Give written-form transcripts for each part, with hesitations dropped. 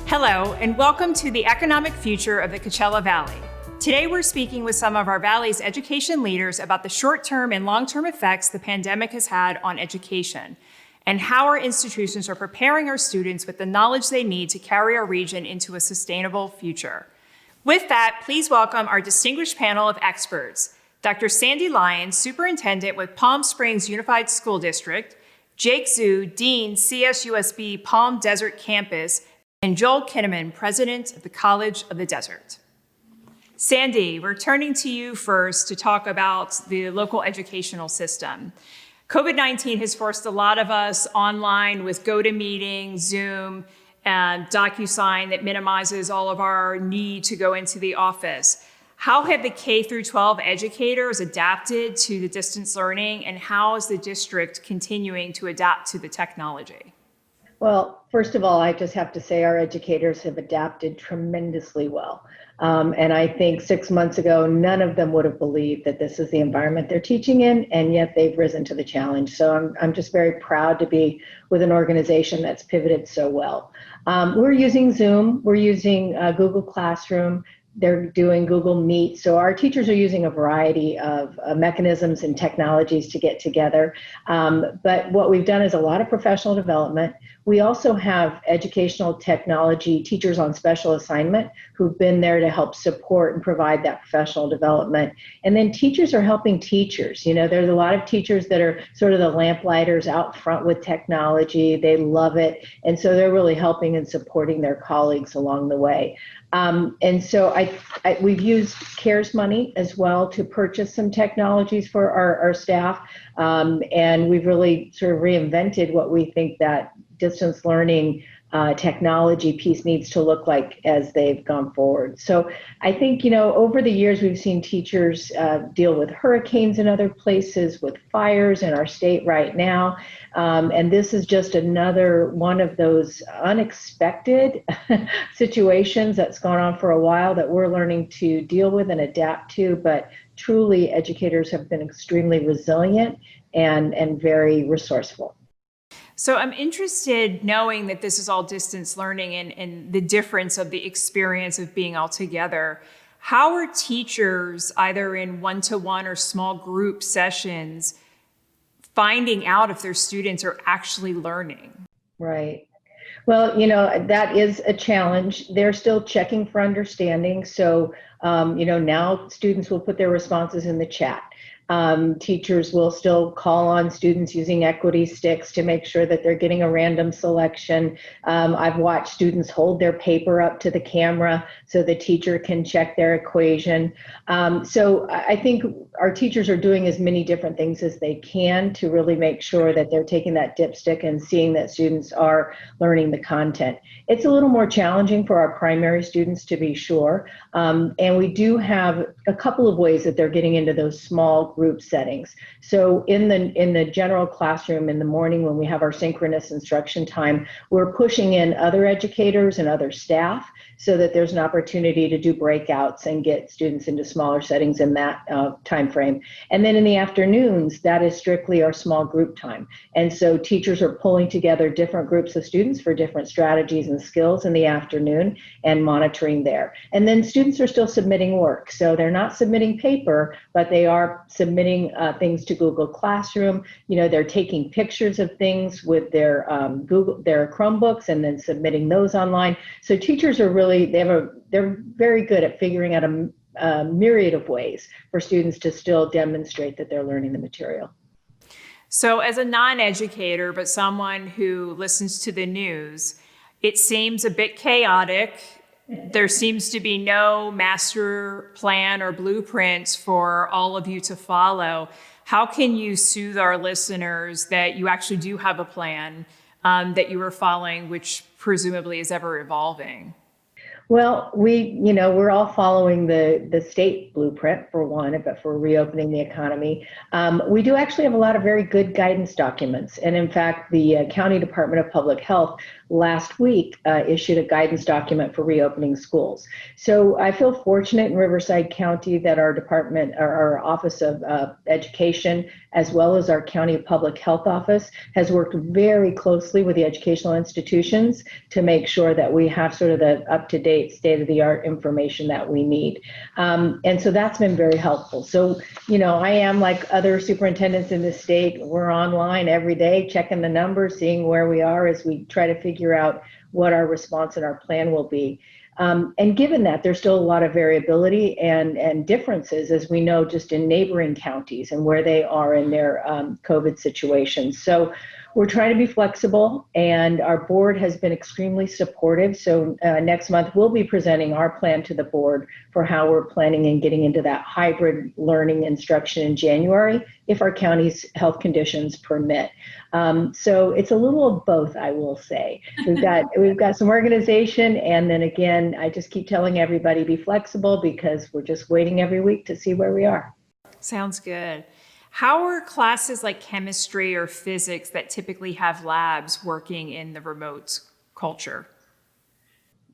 Hello, and welcome to the economic future of the Coachella Valley. Today, we're speaking with some of our Valley's education leaders about the short-term and long-term effects the pandemic has had on education, and how our institutions are preparing our students with the knowledge they need to carry our region into a sustainable future. With that, please welcome our distinguished panel of experts, Dr. Sandra Lyon, Superintendent with Palm Springs Unified School District, Jake Zhu, Dean, CSUSB Palm Desert Campus, and Joel Kinnamon, President of the College of the Desert. Sandy, we're turning to you first to talk about the local educational system. COVID-19 has forced a lot of us online with GoToMeeting, Zoom, and DocuSign that minimizes all of our need to go into the office. How have the K through 12 educators adapted to the distance learning, and how is the district continuing to adapt to the technology? Well, first of all, I just have to say our educators have adapted tremendously well. And I think 6 months ago, none of them would have believed that this is the environment they're teaching in, and yet they've risen to the challenge. So I'm just very proud to be with an organization that's pivoted so well. We're using Zoom, we're using Google Classroom, they're doing Google Meet. So our teachers are using a variety of mechanisms and technologies to get together. But what we've done is a lot of professional development. We also have educational technology teachers on special assignment who've been there to help support and provide that professional development. And then teachers are helping teachers. You know, there's a lot of teachers that are sort of the lamplighters out front with technology. They love it. And so they're really helping and supporting their colleagues along the way. And so we've used CARES money as well to purchase some technologies for our staff. And we've really sort of reinvented what we think that distance learning technology piece needs to look like as they've gone forward. So I think, you know, over the years, we've seen teachers deal with hurricanes in other places, with fires in our state right now. And this is just another one of those unexpected situations that's gone on for a while that we're learning to deal with and adapt to. But truly, educators have been extremely resilient and very resourceful. So I'm interested, knowing that this is all distance learning and the difference of the experience of being all together. How are teachers, either in one-to-one or small group sessions, finding out if their students are actually learning? Right. Well, you know, that is a challenge. They're still checking for understanding. So, you know, now students will put their responses in the chat. Teachers will still call on students using equity sticks to make sure that they're getting a random selection. I've watched students hold their paper up to the camera so the teacher can check their equation. So I think our teachers are doing as many different things as they can to really make sure that they're taking that dipstick and seeing that students are learning the content. It's a little more challenging for our primary students, to be sure. And we do have a couple of ways that they're getting into those small group settings. So in the general classroom in the morning when we have our synchronous instruction time, we're pushing in other educators and other staff so that there's an opportunity to do breakouts and get students into smaller settings in that time frame. And then in the afternoons, that is strictly our small group time. And so teachers are pulling together different groups of students for different strategies and skills in the afternoon and monitoring there. And then students are still submitting work. So they're not submitting paper, but they are submitting things to Google Classroom. You know, they're taking pictures of things with their their Chromebooks and then submitting those online. So teachers are really, they're very good at figuring out a myriad of ways for students to still demonstrate that they're learning the material. So as a non-educator, but someone who listens to the news, it seems a bit chaotic. There seems to be no master plan or blueprints for all of you to follow. How can you soothe our listeners that you actually do have a plan that you are following, which presumably is ever evolving? Well, we're all following the state blueprint for one, but for reopening the economy. We do actually have a lot of very good guidance documents. And in fact, the County Department of Public Health last week issued a guidance document for reopening schools. So I feel fortunate in Riverside County that our department, our Office of Education, as well as our County Public Health Office, has worked very closely with the educational institutions to make sure that we have sort of the up-to-date state-of-the-art information that we need. And so that's been very helpful. So, I am like other superintendents in the state. We're online every day, checking the numbers, seeing where we are as we try to figure out what our response and our plan will be. And given that there's still a lot of variability and differences, as we know, just in neighboring counties and where they are in their COVID situations. So we're trying to be flexible, and our board has been extremely supportive. So next month, we'll be presenting our plan to the board for how we're planning and getting into that hybrid learning instruction in January, if our county's health conditions permit. So it's a little of both, I will say. We've got some organization, and then again, I just keep telling everybody, be flexible, because we're just waiting every week to see where we are. Sounds good. How are classes like chemistry or physics that typically have labs working in the remote culture?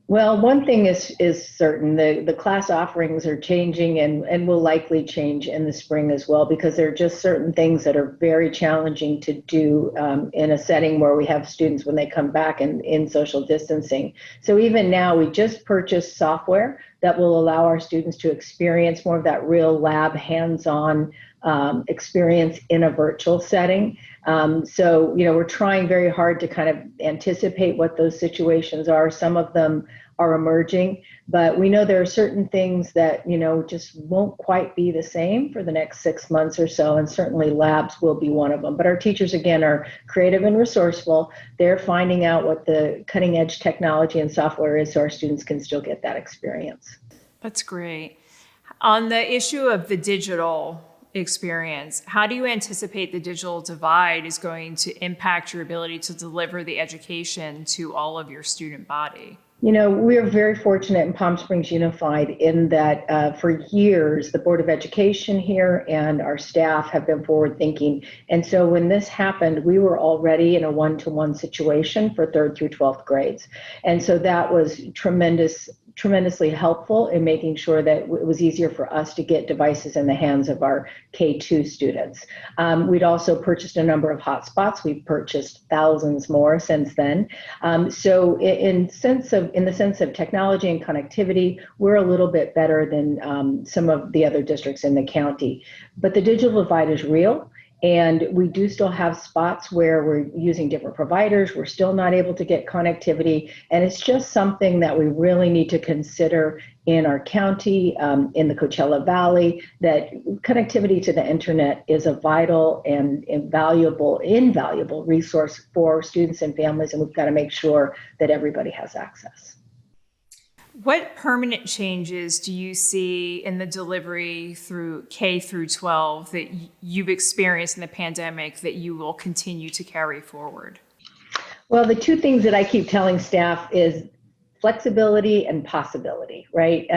Well, one thing is certain, the class offerings are changing and will likely change in the spring as well, because there are just certain things that are very challenging to do in a setting where we have students when they come back and in social distancing. So even now, we just purchased software that will allow our students to experience more of that real lab hands-on experience in a virtual setting. So, we're trying very hard to kind of anticipate what those situations are. Some of them are emerging, but we know there are certain things that, just won't quite be the same for the next 6 months or so. And certainly labs will be one of them. But our teachers, again, are creative and resourceful. They're finding out what the cutting edge technology and software is so our students can still get that experience. That's great. On the issue of the digital experience, how do you anticipate the digital divide is going to impact your ability to deliver the education to all of your student body? We are very fortunate in Palm Springs Unified in that for years, the Board of Education here and our staff have been forward thinking. And so when this happened, we were already in a one-to-one situation for 3rd through 12th grades. And so that was tremendously helpful in making sure that it was easier for us to get devices in the hands of our K-2 students. We'd also purchased a number of hotspots. We've purchased thousands more since then. So in the sense of technology and connectivity, we're a little bit better than some of the other districts in the county. But the digital divide is real. And we do still have spots where we're using different providers. We're still not able to get connectivity. And it's just something that we really need to consider in our county, in the Coachella Valley, that connectivity to the internet is a vital and invaluable resource for students and families. And we've got to make sure that everybody has access. What permanent changes do you see in the delivery through K through 12 that you've experienced in the pandemic that you will continue to carry forward? Well, the two things that I keep telling staff is flexibility and possibility, right?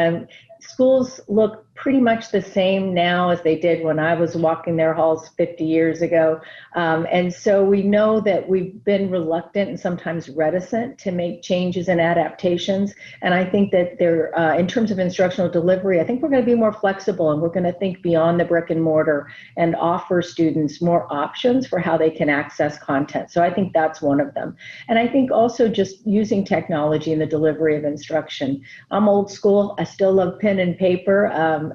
Schools look pretty much the same now as they did when I was walking their halls 50 years ago. And so we know that we've been reluctant and sometimes reticent to make changes and adaptations. And I think that in terms of instructional delivery, I think we're going to be more flexible, and we're going to think beyond the brick and mortar and offer students more options for how they can access content. So I think that's one of them. And I think also just using technology in the delivery of instruction. I'm old school. I still love pen and paper.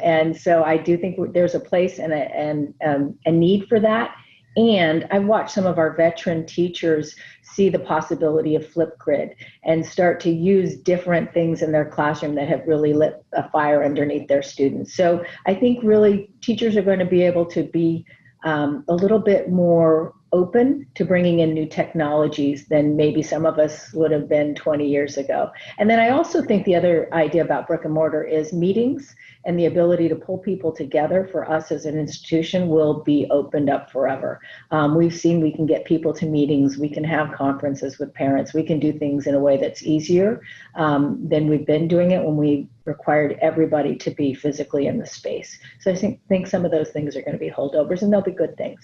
And so I do think there's a place and a need for that. And I've watched some of our veteran teachers see the possibility of Flipgrid and start to use different things in their classroom that have really lit a fire underneath their students. So I think really teachers are going to be able to be a little bit more open to bringing in new technologies than maybe some of us would have been 20 years ago. And then I also think the other idea about brick and mortar is meetings and the ability to pull people together for us as an institution will be opened up forever. We've seen we can get people to meetings, we can have conferences with parents, we can do things in a way that's easier than we've been doing it when we required everybody to be physically in the space. So I think some of those things are going to be holdovers, and they'll be good things.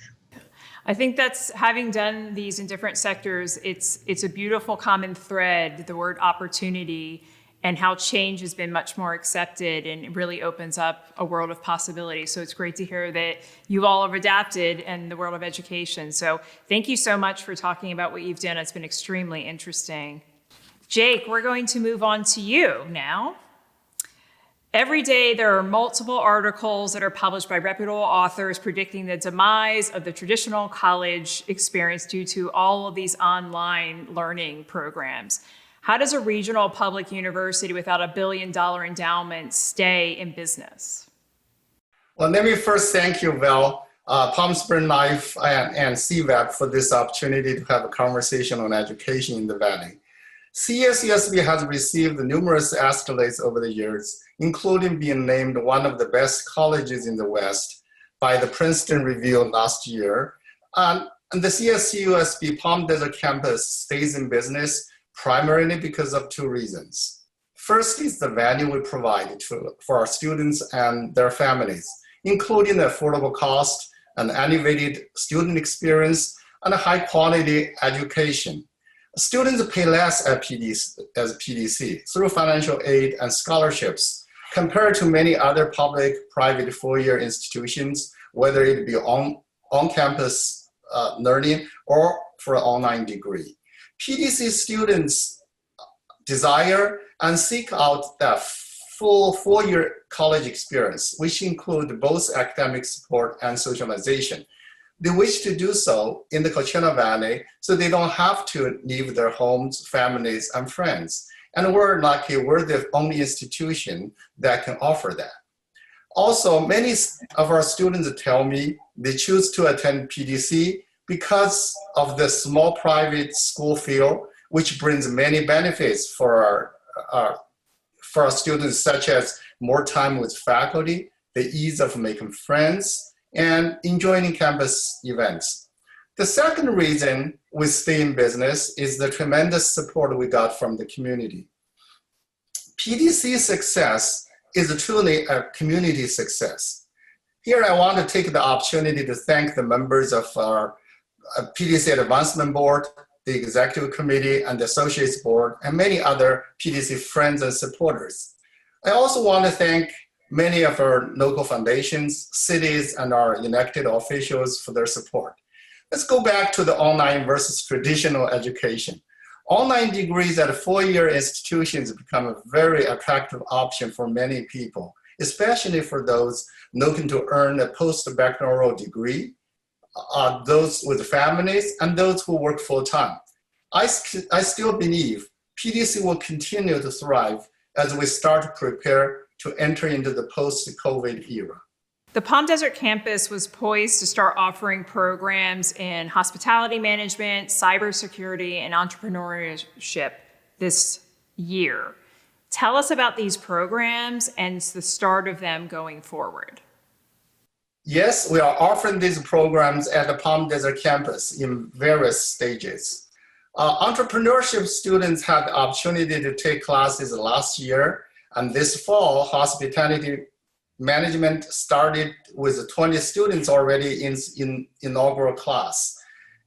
I think that's, having done these in different sectors, it's a beautiful common thread, the word opportunity, and how change has been much more accepted, and it really opens up a world of possibility. So it's great to hear that you all have adapted in the world of education. So thank you so much for talking about what you've done. It's been extremely interesting. Jake, we're going to move on to you now. Every day, there are multiple articles that are published by reputable authors predicting the demise of the traditional college experience due to all of these online learning programs. How does a regional public university without a $1 billion endowment stay in business? Well, let me first thank you, Val, Palm Spring Life and CVAP for this opportunity to have a conversation on education in the Valley. CSUSB has received numerous accolades over the years, including being named one of the best colleges in the West by the Princeton Review last year. And the CSUSB Palm Desert campus stays in business primarily because of two reasons. First is the value we provide for our students and their families, including affordable cost, an elevated student experience, and a high quality education. Students pay less at PDC through financial aid and scholarships compared to many other public-private four-year institutions, whether it be on-campus learning or for an online degree. PDC students desire and seek out that full four-year college experience, which include both academic support and socialization. They wish to do so in the Coachella Valley so they don't have to leave their homes, families, and friends. And we're lucky we're the only institution that can offer that. Also, many of our students tell me they choose to attend PDC because of the small private school feel, which brings many benefits for our students, such as more time with faculty, the ease of making friends, and enjoying campus events. The second reason we stay in business is the tremendous support we got from the community. PDC's success is truly a community success. Here I want to take the opportunity to thank the members of our PDC Advancement Board, the Executive Committee, and the Associates Board, and many other PDC friends and supporters. I also want to thank many of our local foundations, cities, and our elected officials for their support. Let's go back to the online versus traditional education. Online degrees at four-year institutions become a very attractive option for many people, especially for those looking to earn a post-baccalaureate degree, those with families, and those who work full-time. I still believe PDC will continue to thrive as we start to prepare to enter into the post-COVID era. The Palm Desert campus was poised to start offering programs in hospitality management, cybersecurity, and entrepreneurship this year. Tell us about these programs and the start of them going forward. Yes, we are offering these programs at the Palm Desert campus in various stages. Entrepreneurship students had the opportunity to take classes last year, and this fall, hospitality management started with 20 students already in inaugural class.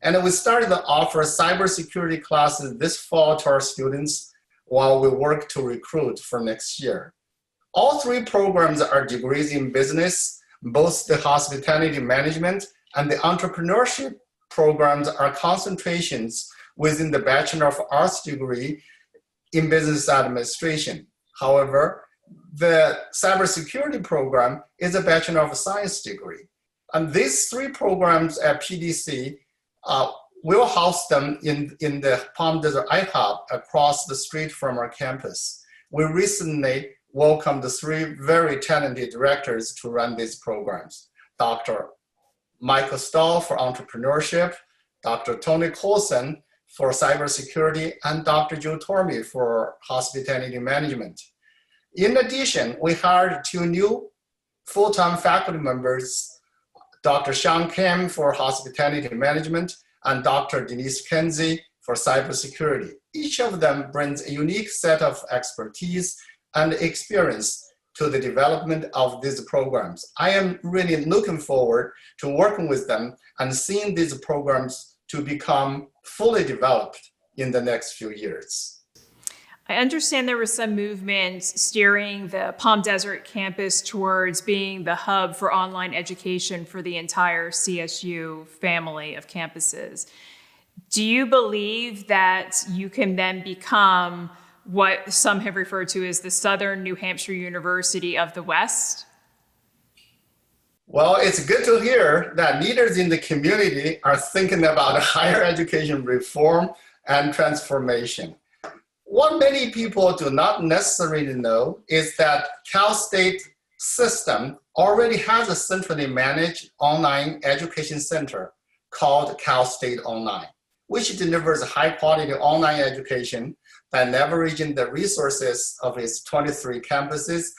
And we started to offer cybersecurity classes this fall to our students while we work to recruit for next year. All three programs are degrees in business. Both the hospitality management and the entrepreneurship programs are concentrations within the Bachelor of Arts degree in business administration. However, the cybersecurity program is a Bachelor of Science degree. And these three programs at PDC will house them in the Palm Desert iHub across the street from our campus. We recently welcomed the three very talented directors to run these programs. Dr. Michael Stahl for entrepreneurship, Dr. Tony Colson for cybersecurity, and Dr. Joe Tormey for hospitality management. In addition, we hired 2 new full-time faculty members, Dr. Sean Kim for hospitality management and Dr. Denise Kenzie for cybersecurity. Each of them brings a unique set of expertise and experience to the development of these programs. I am really looking forward to working with them and seeing these programs to become fully developed in the next few years. I understand there was some movement steering the Palm Desert campus towards being the hub for online education for the entire CSU family of campuses. Do you believe that you can then become what some have referred to as the Southern New Hampshire University of the West? Well, it's good to hear that leaders in the community are thinking about higher education reform and transformation. What many people do not necessarily know is that Cal State system already has a centrally managed online education center called Cal State Online, which delivers high quality online education by leveraging the resources of its 23 campuses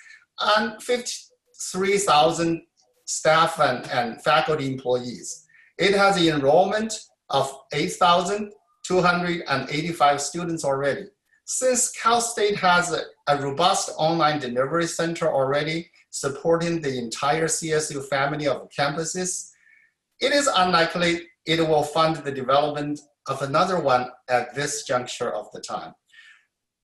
and 53,000 staff and faculty employees. It has an enrollment of 8,285 students already. Since Cal State has a robust online delivery center already supporting the entire CSU family of campuses, it is unlikely it will fund the development of another one at this juncture of the time.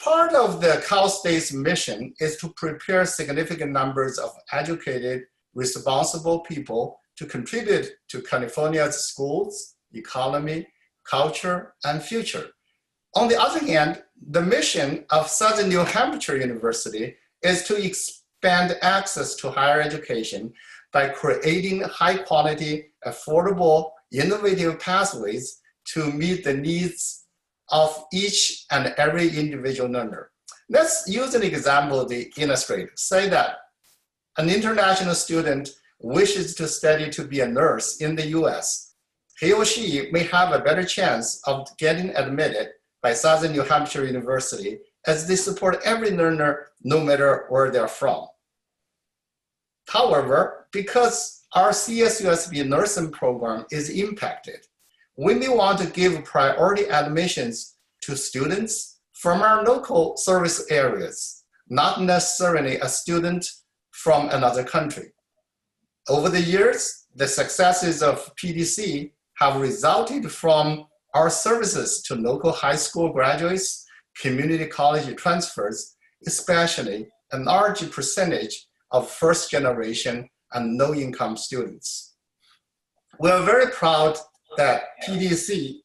Part of the Cal State's mission is to prepare significant numbers of educated, responsible people to contribute to California's schools, economy, culture, and future. On the other hand, the mission of Southern New Hampshire University is to expand access to higher education by creating high-quality, affordable, innovative pathways to meet the needs of each and every individual learner. Let's use an example to illustrate. Say that an international student wishes to study to be a nurse in the US. He or she may have a better chance of getting admitted by Southern New Hampshire University as they support every learner no matter where they're from. However, because our CSUSB nursing program is impacted, we may want to give priority admissions to students from our local service areas, not necessarily a student from another country. Over the years, the successes of PDC have resulted from our services to local high school graduates, community college transfers, especially a large percentage of first generation and low income students. We are very proud that PDC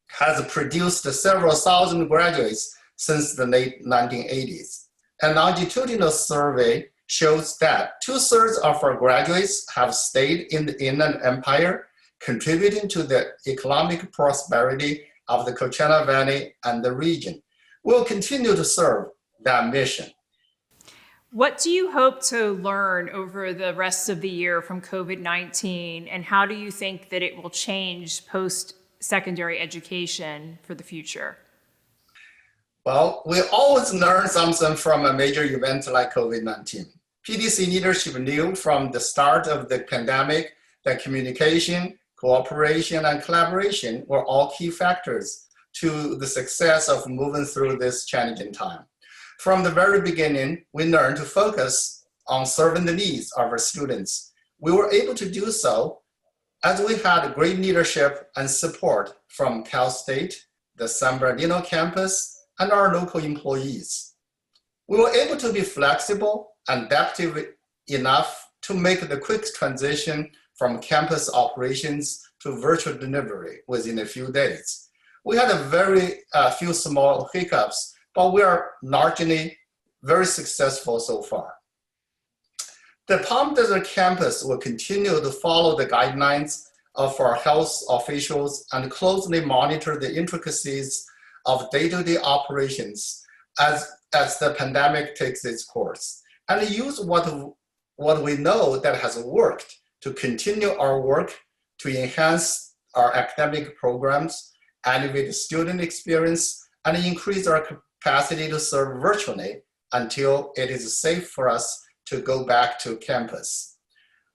has produced several thousand graduates since the late 1980s. An longitudinal survey shows that 2/3 of our graduates have stayed in the Inland Empire, contributing to the economic prosperity of the Coachella Valley and the region. We'll continue to serve that mission. What do you hope to learn over the rest of the year from COVID-19, and how do you think that it will change post-secondary education for the future? Well, we always learn something from a major event like COVID-19. PDC leadership knew from the start of the pandemic that communication, cooperation, and collaboration were all key factors to the success of moving through this challenging time. From the very beginning, we learned to focus on serving the needs of our students. We were able to do so as we had great leadership and support from Cal State, the San Bernardino campus, and our local employees. We were able to be flexible and adaptive enough to make the quick transition from campus operations to virtual delivery within a few days. We had a very few small hiccups, but we are largely very successful so far. The Palm Desert campus will continue to follow the guidelines of our health officials and closely monitor the intricacies of day-to-day operations as the pandemic takes its course, and use what we know that has worked to continue our work to enhance our academic programs, elevate the student experience, and increase our capacity to serve virtually until it is safe for us to go back to campus.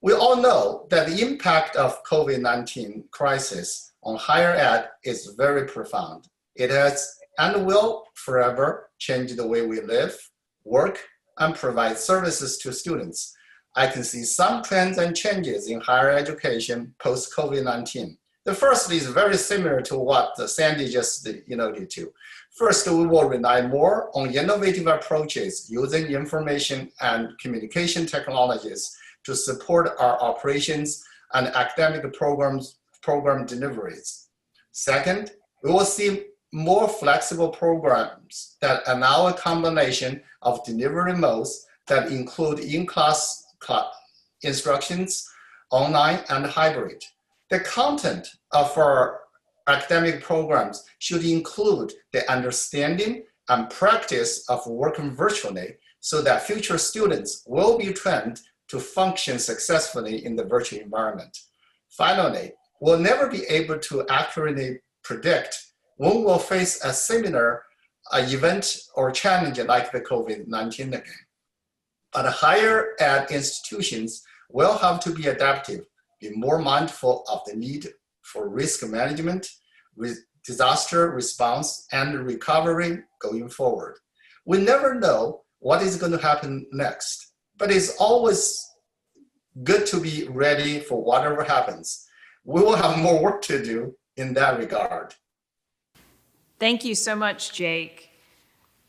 We all know that the impact of COVID-19 crisis on higher ed is very profound. It has and will forever change the way we live, work, and provide services to students. I can see some trends and changes in higher education post-COVID-19. The first is very similar to what Sandy just alluded to. First, we will rely more on innovative approaches using information and communication technologies to support our operations and academic program deliveries. Second, we will see more flexible programs that allow a combination of delivery modes that include in-class instructions, online, and hybrid. The content of our academic programs should include the understanding and practice of working virtually so that future students will be trained to function successfully in the virtual environment. Finally, we'll never be able to accurately predict when we'll face a similar event or challenge like the COVID-19 again. But higher ed institutions will have to be adaptive, be more mindful of the need for risk management, disaster response, and recovery going forward. We never know what is going to happen next, but it's always good to be ready for whatever happens. We will have more work to do in that regard. Thank you so much, Jake.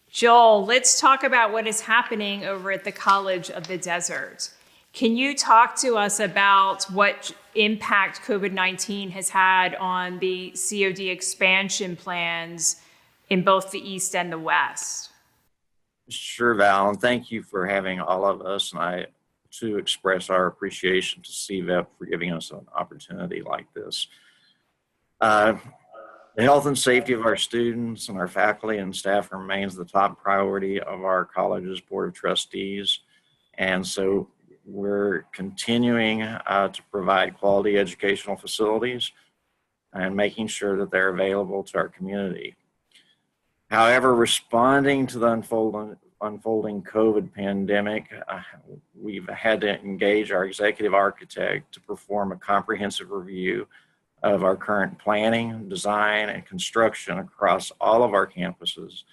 Joel, let's talk about what is happening over at the College of the Desert. Can you talk to us about what impact COVID-19 has had on the COD expansion plans in both the East and the West? Sure, Val, and thank you for having all of us, and I to express our appreciation to CVEP for giving us an opportunity like this. The health and safety of our students and our faculty and staff remains the top priority of our college's Board of Trustees. And so we're continuing to provide quality educational facilities and making sure that they're available to our community. However, responding to the unfolding COVID pandemic, we've had to engage our executive architect to perform a comprehensive review of our current planning, design, and construction across all of our campuses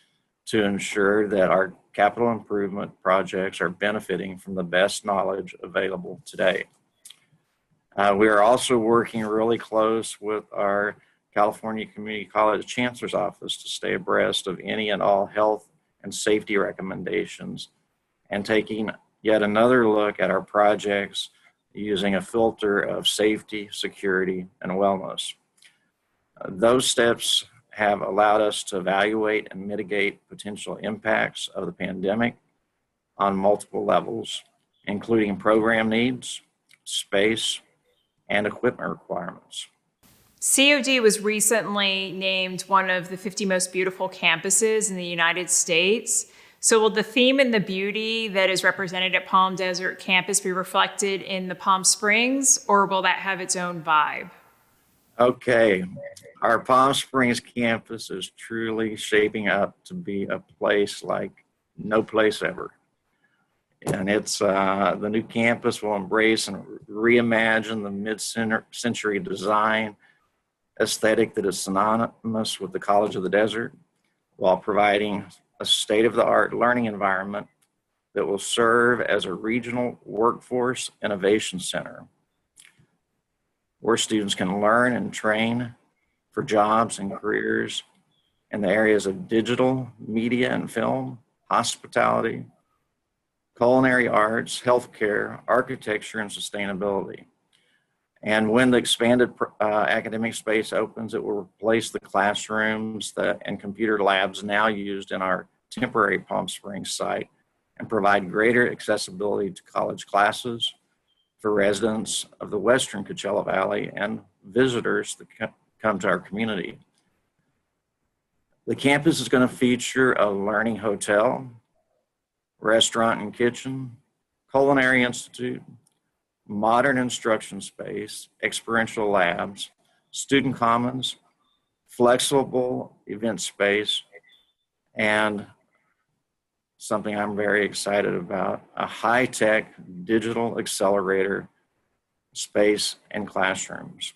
to ensure that our capital improvement projects are benefiting from the best knowledge available today. We are also working really close with our California Community College Chancellor's Office to stay abreast of any and all health and safety recommendations and taking yet another look at our projects using a filter of safety, security, and wellness. Those steps have allowed us to evaluate and mitigate potential impacts of the pandemic on multiple levels, including program needs, space, and equipment requirements. COD was recently named one of the 50 most beautiful campuses in the United States. So will the theme and the beauty that is represented at Palm Desert campus be reflected in the Palm Springs, or will that have its own vibe? Okay, our Palm Springs campus is truly shaping up to be a place like no place ever. And it's the new campus will embrace and reimagine the mid-century design aesthetic that is synonymous with the College of the Desert, while providing a state-of-the-art learning environment that will serve as a regional workforce innovation center, where students can learn and train for jobs and careers in the areas of digital, media and film, hospitality, culinary arts, healthcare, architecture, and sustainability. And when the expanded academic space opens, it will replace the classrooms and computer labs now used in our temporary Palm Springs site and provide greater accessibility to college classes for residents of the Western Coachella Valley and visitors that come to our community. The campus is going to feature a learning hotel, restaurant and kitchen, culinary institute, modern instruction space, experiential labs, student commons, flexible event space, and something I'm very excited about, a high-tech digital accelerator space and classrooms.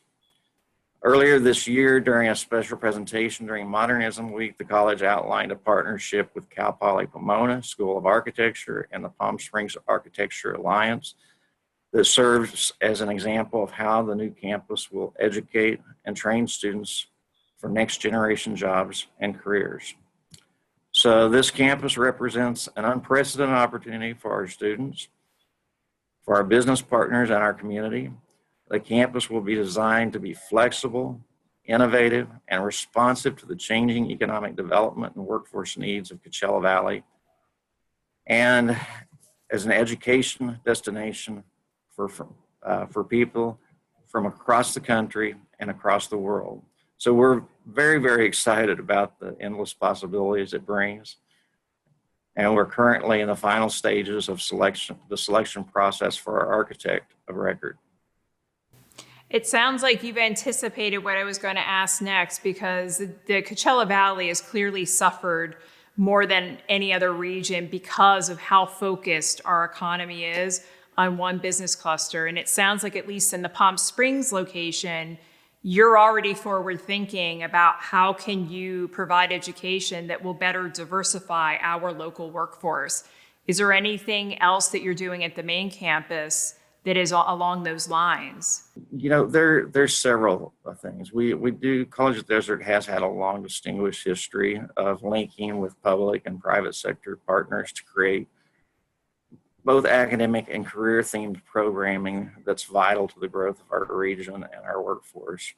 Earlier this year, during a special presentation during Modernism Week, the college outlined a partnership with Cal Poly Pomona School of Architecture and the Palm Springs Architecture Alliance that serves as an example of how the new campus will educate and train students for next generation jobs and careers. So this campus represents an unprecedented opportunity for our students, for our business partners, and our community. The campus will be designed to be flexible, innovative, and responsive to the changing economic development and workforce needs of Coachella Valley, and as an education destination for people from across the country and across the world. So we're very, very excited about the endless possibilities it brings. And we're currently in the final stages of the selection process for our architect of record. It sounds like you've anticipated what I was going to ask next, because the Coachella Valley has clearly suffered more than any other region because of how focused our economy is on one business cluster. And it sounds like, at least in the Palm Springs location, you're already forward thinking about how can you provide education that will better diversify our local workforce. Is there anything else that you're doing at the main campus that is along those lines? You know, there's several things. College of the Desert has had a long distinguished history of linking with public and private sector partners to create both academic and career themed programming that's vital to the growth of our region and our workforce.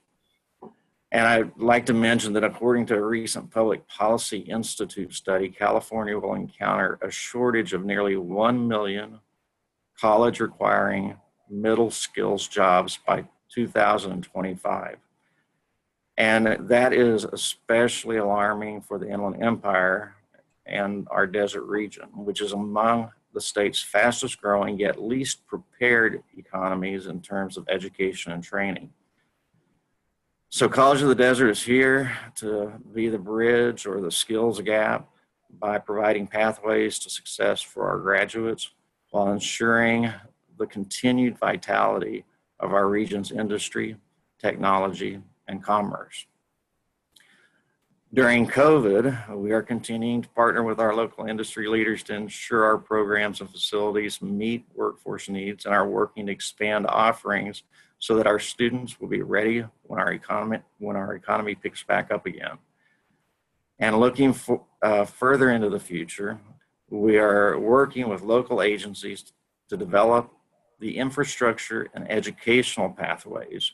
And I'd like to mention that according to a recent Public Policy Institute study, California will encounter a shortage of nearly 1 million college requiring middle skills jobs by 2025. And that is especially alarming for the Inland Empire and our desert region, which is among the state's fastest growing yet least prepared economies in terms of education and training. So College of the Desert is here to be the bridge or the skills gap by providing pathways to success for our graduates while ensuring the continued vitality of our region's industry, technology, and commerce. During COVID, we are continuing to partner with our local industry leaders to ensure our programs and facilities meet workforce needs, and are working to expand offerings so that our students will be ready when our economy picks back up again. And looking further into the future, we are working with local agencies to develop the infrastructure and educational pathways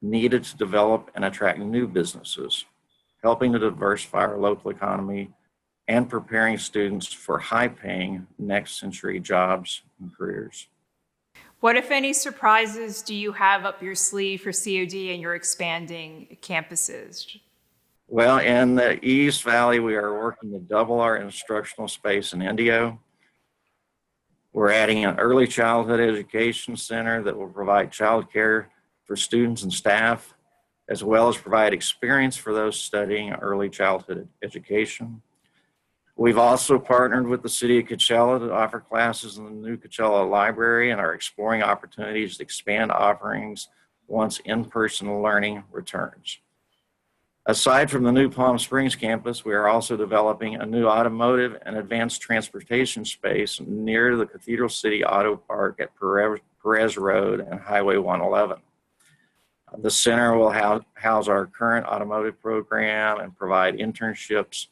needed to develop and attract new businesses, helping to diversify our local economy and preparing students for high-paying next-century jobs and careers. What, if any, surprises do you have up your sleeve for COD and your expanding campuses? Well, in the East Valley, we are working to double our instructional space in Indio. We're adding an early childhood education center that will provide childcare for students and staff, as well as provide experience for those studying early childhood education. We've also partnered with the City of Coachella to offer classes in the new Coachella Library and are exploring opportunities to expand offerings once in-person learning returns. Aside from the new Palm Springs campus, we are also developing a new automotive and advanced transportation space near the Cathedral City Auto Park at Perez Road and Highway 111. The center will house our current automotive program and provide internships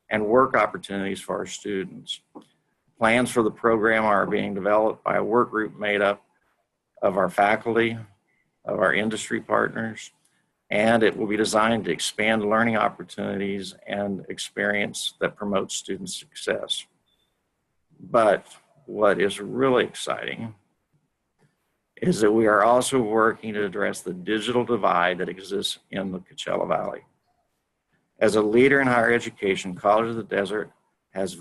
and work opportunities for our students. Plans for the program are being developed by a work group made up of our faculty, of our industry partners, and it will be designed to expand learning opportunities and experience that promotes student success. But what is really exciting is that we are also working to address the digital divide that exists in the Coachella Valley. As a leader in higher education, College of the Desert has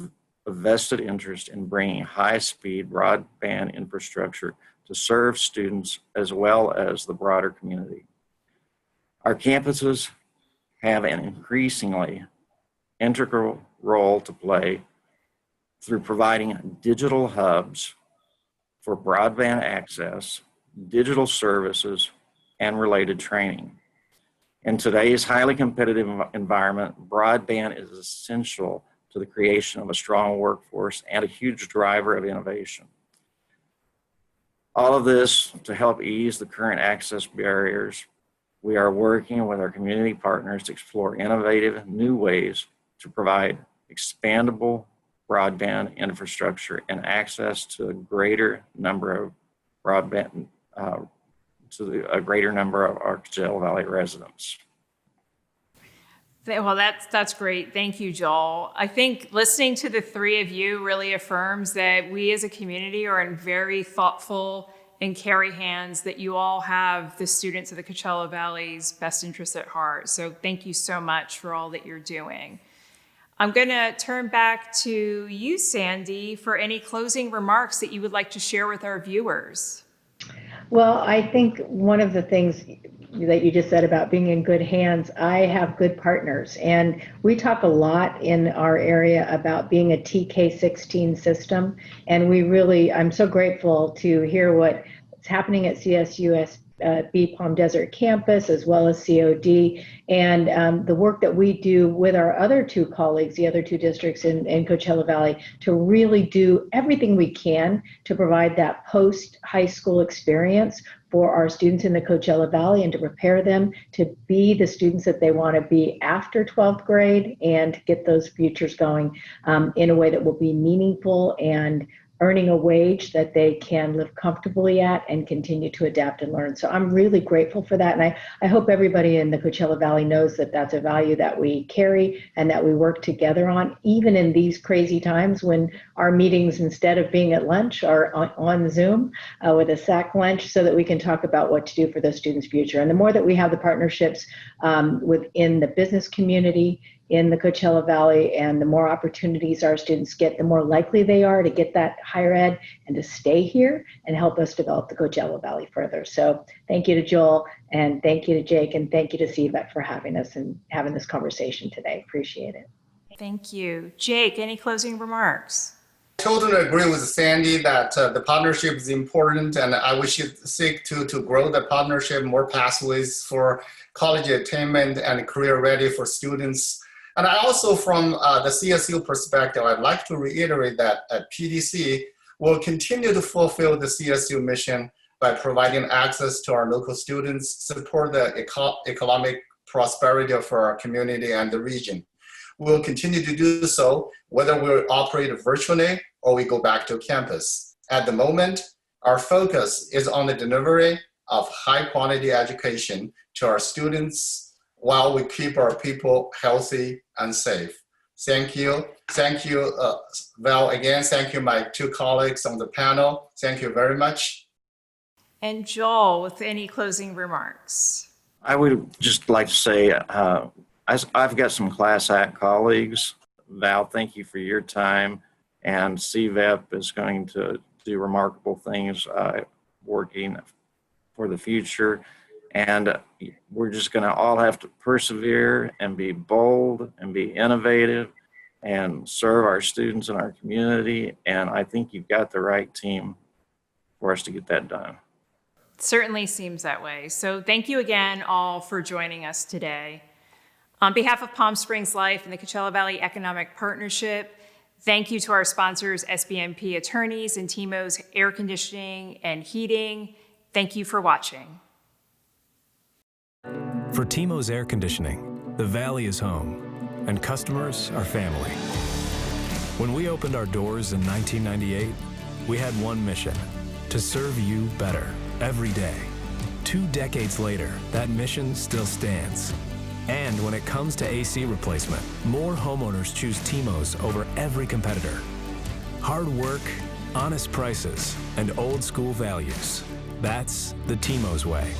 a vested interest in bringing high-speed broadband infrastructure to serve students as well as the broader community. Our campuses have an increasingly integral role to play through providing digital hubs for broadband access, digital services, and related training. In today's highly competitive environment, broadband is essential to the creation of a strong workforce and a huge driver of innovation. All of this to help ease the current access barriers. We are working with our community partners to explore innovative new ways to provide expandable broadband infrastructure and access to a greater number of broadband a greater number of our Coachella Valley residents. Well, that's great. Thank you, Joel. I think listening to the three of you really affirms that we as a community are in very thoughtful and carry hands, that you all have the students of the Coachella Valley's best interests at heart. So thank you so much for all that you're doing. I'm going to turn back to you, Sandy, for any closing remarks that you would like to share with our viewers. Well, I think one of the things that you just said about being in good hands, I have good partners, and we talk a lot in our area about being a TK16 system, and I'm so grateful to hear what's happening at CSUSB Palm Desert campus as well as COD, and the work that we do with our other two colleagues, the other two districts in Coachella Valley, to really do everything we can to provide that post-high school experience for our students in the Coachella Valley and to prepare them to be the students that they want to be after 12th grade and get those futures going in a way that will be meaningful and earning a wage that they can live comfortably at and continue to adapt and learn. So I'm really grateful for that. And I hope everybody in the Coachella Valley knows that that's a value that we carry and that we work together on, even in these crazy times when our meetings, instead of being at lunch, are on Zoom with a sack lunch so that we can talk about what to do for the students' future. And the more that we have the partnerships within the business community, in the Coachella Valley, and the more opportunities our students get, the more likely they are to get that higher ed and to stay here and help us develop the Coachella Valley further. So thank you to Joel, and thank you to Jake, and thank you to CVET for having us and having this conversation today. Appreciate it. Thank you. Jake, any closing remarks? Totally agree with Sandy that the partnership is important, and we should seek to grow the partnership, more pathways for college attainment and career ready for students. And I also, from the CSU perspective, I'd like to reiterate that at PDC, we'll continue to fulfill the CSU mission by providing access to our local students, support the economic prosperity of our community and the region. We'll continue to do so, whether we operate virtually or we go back to campus. At the moment, our focus is on the delivery of high quality education to our students while we keep our people healthy and safe. Thank you. Thank you, Val, again. Thank you, my two colleagues on the panel. Thank you very much. And Joel, with any closing remarks? I would just like to say, I've got some class act colleagues. Val, thank you for your time. And CVEP is going to do remarkable things working for the future. And we're just going to all have to persevere and be bold and be innovative and serve our students and our community. And I think you've got the right team for us to get that done. It certainly seems that way. So thank you again all for joining us today. On behalf of Palm Springs Life and the Coachella Valley Economic Partnership, thank you to our sponsors, SBEMP Attorneys and TIMO's Air Conditioning and Heating. Thank you for watching. For TIMO's Air Conditioning, the Valley is home, and customers are family. When we opened our doors in 1998, we had one mission: to serve you better every day. 2 decades later, that mission still stands. And when it comes to AC replacement, more homeowners choose TIMO's over every competitor. Hard work, honest prices, and old school values. That's the TIMO's way.